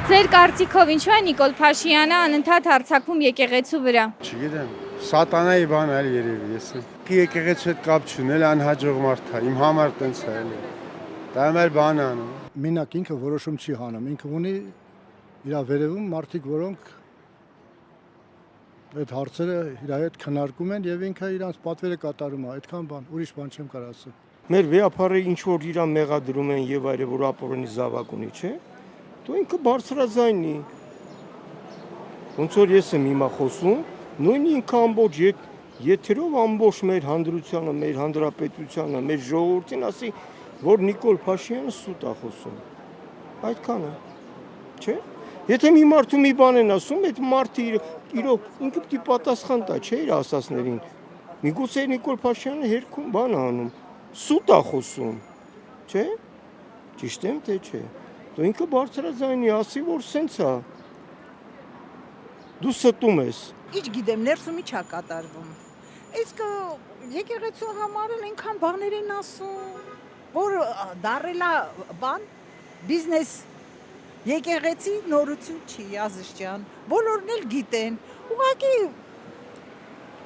Ձեր կարծիքով ինչու է Նիկոլ Փաշինյանը անընդհատ հարձակվում եկեղեցու վրա։ Չգիտեմ, սատանայի բան է երևի, ես եկեղեցու հետ կապ չունել, անհաջող մարդ է, իմ համար տենց է էլի։ Դա մեր բան է անում։ Մենակ ինքը որոշում չի հանում, ինքը ունի իր վերևում մարդիկ, որոնք այդ հարցերը իր հետ քննարկում են եւ ինքը իրանց պատվերը կատարում է, այդքան բան, ուրիշ բան չեմ կարող ասել։ Մեր վեապարը ինչ որ իրան մեղադրում են եւ այլը, որ ապօրինի զավակ ունի, չէ՞։ Դու ինքը բարձրաձայնի։ Ոնց որ ես եմ հիմա խոսում, նույն ինքը ամբողջ եթերով ամբողջ մեր հանդրությանը, մեր հանրապետությանը, մեր ժողովրդին ասի, որ Նիկոլ Փաշինյանը սուտ է խոսում։ Այդքան է, չէ՞։ Եթե մի մարդու մի բան են ասում, այդ մարդը իրոք ինքը պիտի պատասխան տա, չէ՞ իր ասածներին։ Միգուցե Նիկոլ Փաշինյանը հերքում բան է անում, սուտ է խոսում, չէ՞։ Ճիշտ եմ թե չէ։ Դու ինքը բարձրաձայնի ասի, որ սենց է։ Դու ստում ես։ Ինչ գիտեմ, ներսում ի՞նչ է կատարվում։ Իսկ եկեղեցու համար էլ այնքան բաներ են ասում, որ դարելա բան, բիզնես, եկեղեցի նորություն չի, Ազիզյան, բոլորն էլ գիտեն, ուղղակի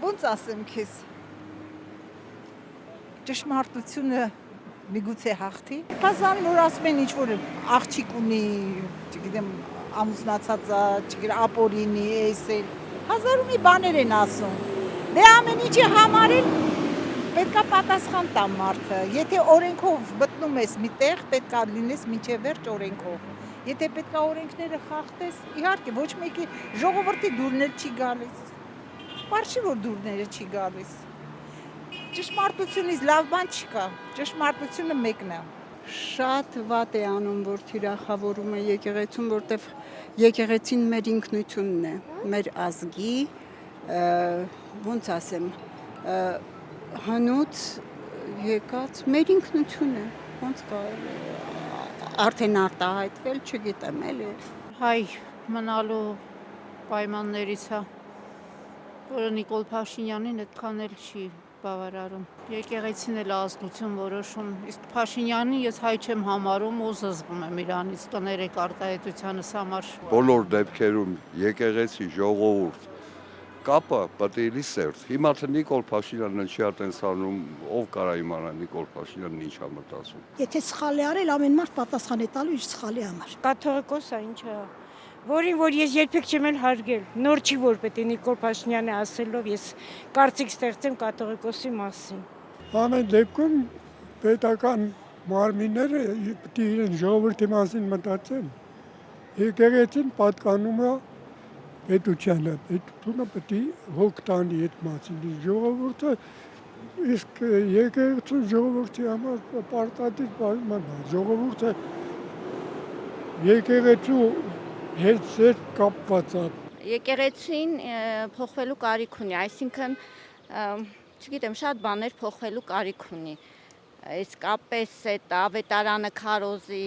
ոնց ասեմ քեզ, ճշմարտությունը միգուցե հաղթի։ Հազարին որ ասում են ինչ որ աղջիկ ունի, չգիտեմ, ամուսնացած է, չգիտեմ, ապօրինի, էսել, հազար ու մի բաներ են ասում։ Դե ամեն ինչի համար էլ պետքա պատասխան տա մարդը։ Եթե օրենքով մտնում ես մի տեղ, պետքա լինես մինչև վերջ օրենքով։ Եթե պետքա օրենքները խախտես, իհարկե ոչ մեկի ժողովրդի դուրներ չի գալիս։ Պարշի որ դուրները չի գալիս։ Ճշմարտությունից լավ բան չկա, ճշմարտությունը մեկն է։ Շատ վատ է անում, որ թիրախավորում է եկեղեցուն, որտեվ եկեղեցին մեր ինքնությունն է, մեր ազգի, ոնց ասեմ, հնուց եկած մեր ինքնություն է, ոնց կա արդեն արտահայտվել, չգիտեմ էլի։ Հայ մնալու պայմաններից է, որը Նիկոլ Փաշինյանին այդքան էլ չի բավարարում։ Եկեղեցին էլ ազգություն որոշում, իսկ Փաշինյանին ես հայ չեմ համարում ու զզվում եմ իրանից տներեք արտահայտությանս համար։ Բոլոր դեպքերում եկեղեցի ժողովուրդ կապը պետք է լինի սերտ։ Հիմա թե Նիկոլ Փաշինյանն չի այդպես անում, ով կարա իմանա Նիկոլ Փաշինյանն ինչ է մտածում։ Եթե սխալ է արել, ամեն մարդ պատասխան է տալու իր սխալի համար։ Կաթողիկոս է, ինչ է, որին որ ես երբեք չեմ էլ հարգել։ Նոր չի որ պետք է Նիկոլ Փաշինյանը ասելով ես կարծիք ստեղծեմ կաթողիկոսի մասին։ Ամեն դեպքում պետական մարմինները պետք է իրեն ժողովրդի մասին մտածեն։ Եկեղեցին պատկանում է պետությանը, պետությունը պետք է հոգ տանի այդ մասին։ Ժողովուրդը իսկ եկեղեցու ժողովրդի համար պարտադիր բան է։ Ժողովուրդը եկեղեցու հետ սեր կապված է։ Եկեղեցին փոխվելու կարիք ունի, այսինքն, չգիտեմ, շատ բաներ փոխվելու կարիք ունի։ Իսկապես այդ ավետարանը քարոզի